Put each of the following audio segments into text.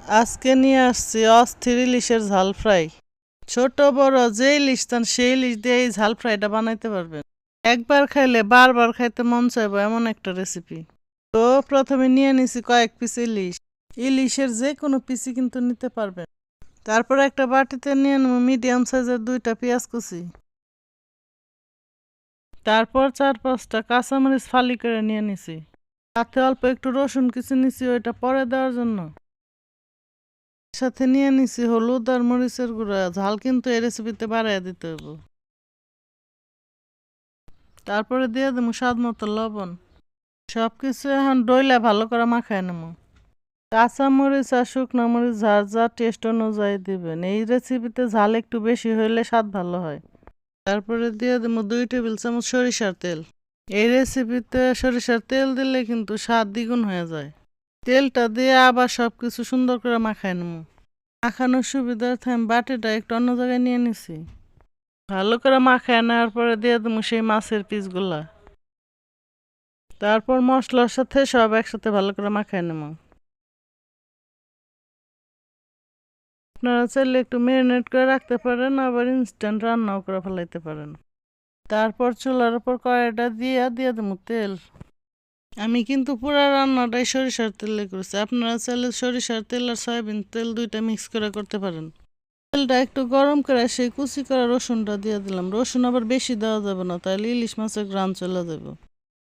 আজকে নিয়ে আসছি অস্থির ইলিশের ঝাল ফ্রাই। ছোট বড় যে ইলিশ চান সেই ইলিশ দিয়ে এই ঝাল ফ্রাইটা বানাইতে পারবেন। একবার খাইলে বারবার খাইতে মন চাইবো এমন একটা রেসিপি। তো প্রথমে নিয়ে নিছি কয়েক পিস ইলিশ। ইলিশের যে কোনো পিসই কিন্তু নিতে পারবেন। তারপর একটা বাটিতে নিয়ে নেব মিডিয়াম সাইজের 2টা পেঁয়াজ কুচি। তারপর 4-5টা কাঁচামরিচ ফালি করে নিয়ে নিছি। সাথে অল্প একটু রসুন কুচি নিছি ওইটা পরে দেওয়ার জন্য। সাথে নিয়ে নিছি হলুদ আর মরিচের গুঁড়া, ঝাল কিন্তু এই রেসিপিতে বাড়াইয়া দিতে হবে। তারপরে দিয়ে দেবো স্বাদ মতো লবণ। সবকিছু এখন ডইলা ভালো করে মাখায় নেব। কাঁচা মরিচ আর শুকনো মরিচ যার যা টেস্ট অনুযায়ী দিবেন, এই রেসিপিতে ঝাল একটু বেশি হইলে স্বাদ ভালো হয়। তারপরে দিয়ে দেবো 2 টেবিল চামচ সরিষার তেল। এই রেসিপিতে সরিষার তেল দিলে কিন্তু স্বাদ দ্বিগুণ হয়ে যায়। তেলটা দিয়ে আবার সবকিছু সুন্দর করে মাখায় নেব। মাখানোর সুবিধার্থে আমি বাটিটা একটু অন্য জায়গায় নিয়ে নিছি। ভালো করে মাখায় নেওয়ার পরে দিয়ে দেবো সেই মাছের পিসগুলা। তারপর মশলার সাথে সব একসাথে ভালো করে মাখায় নেব। আপনারা চাইলে একটু ম্যারিনেট করে রাখতে পারেন, আবার ইনস্ট্যান্ট রান্নাও করে ফেলাইতে পারেন। তারপর চুলার উপর কড়াইটা দিয়ে দেবো তেল। আমি কিন্তু পুরো রান্নাটাই সরিষার তেলে করেছি, আপনারা চাইলে সরিষার তেল আর সয়াবিন তেল 2টা মিক্স করে করতে পারেন। তেলটা একটু গরম করে সেই কুচি করা রসুনটা দিয়ে দিলাম। রসুন আবার বেশি দেওয়া যাবে না, তাহলে ইলিশ মাছের ঘ্রাণ চলে যাবে।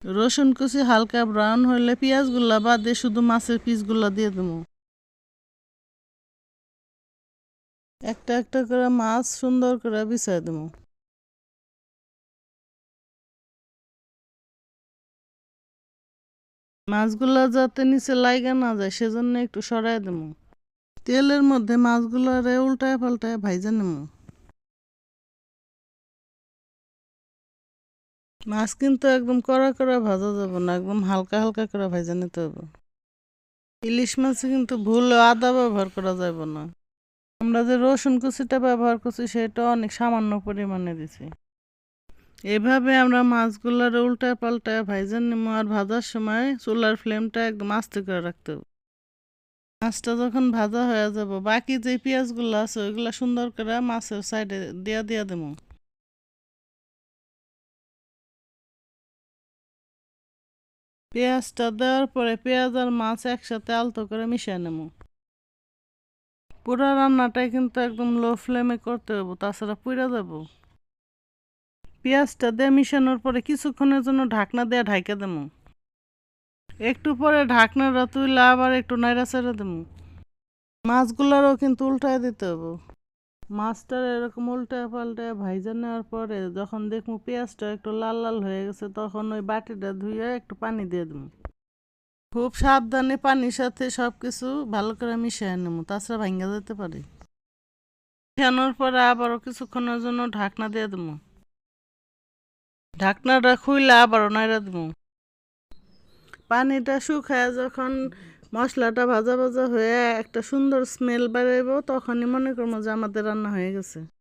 রসুন কুচি হালকা ব্রাউন হইলে পেঁয়াজগুলা বাদে শুধু মাছের পিসগুলা দিয়ে দেবো। একটা একটা করে মাছ সুন্দর করে বিছাই দেবো। মাছগুলা যাতে নিচে লাইগা না যায় সেজন্য একটু সরাই দেবো। তেলের মধ্যে মাছগুলারে উল্টায় পাল্টায় ভাইজা নেবো। মাছ কিন্তু একদম কড়া কড়া ভাজা যাবে না, একদম হালকা হালকা করে ভাইজা নিতে হবে। ইলিশ মাছে কিন্তু ভুল আদা ব্যবহার করা যাবে না। আমরা যে রসুন কুচিটা ব্যবহার করছি সেটা অনেক সামান্য পরিমাণে দিছি। এভাবে আমরা মাছগুলার উল্টায় পাল্টায় ভাইজা নেবো, আর ভাজার সময় চুলার ফ্লেমটা একদম আস্তে করে রাখতে হবে। মাছটা যখন ভাজা হয়ে যাব, বাকি যে পেঁয়াজগুলো আছে ওইগুলো সুন্দর করে মাছের সাইডে দিয়া দেবো। পেঁয়াজটা দেওয়ার পরে পেঁয়াজ আর মাছ একসাথে আলতো করে মিশিয়ে নেবো। পুরো রান্নাটাই কিন্তু একদম লো ফ্লেমে করতে হবে, তাছাড়া পুড়ে যাব। পেঁয়াজটা দিয়ে মিশানোর পরে কিছুক্ষণের জন্য ঢাকনা দিয়ে ঢাইকে দেবো। একটু পরে ঢাকনাটা তুইলে আবার একটু নাড়া ছেড়ে দেবো। মাছগুলোরও কিন্তু উল্টায় দিতে হবে। মাছটার এরকম উল্টায় পাল্টায় ভাইজা নেওয়ার পরে যখন দেখবো পেঁয়াজটা একটু লাল লাল হয়ে গেছে, তখন ওই বাটিটা ধুয়ে একটু পানি দিয়ে দেবো। খুব সাবধানে পানির সাথে সব কিছু ভালো করে মিশিয়ে নেবো, তাছাড়া ভাঙ্গা যেতে পারে। মিশানোর পরে আবারও কিছুক্ষণের জন্য ঢাকনা দিয়ে দেবো। ঢাকনাটা খুইলে আবারও নাড়া দেবো। পানিটা শুকায় যখন মশলাটা ভাজা ভাজা হয়ে একটা সুন্দর স্মেল বেরোবো, তখনই মনে করবো যে আমাদের রান্না হয়ে গেছে।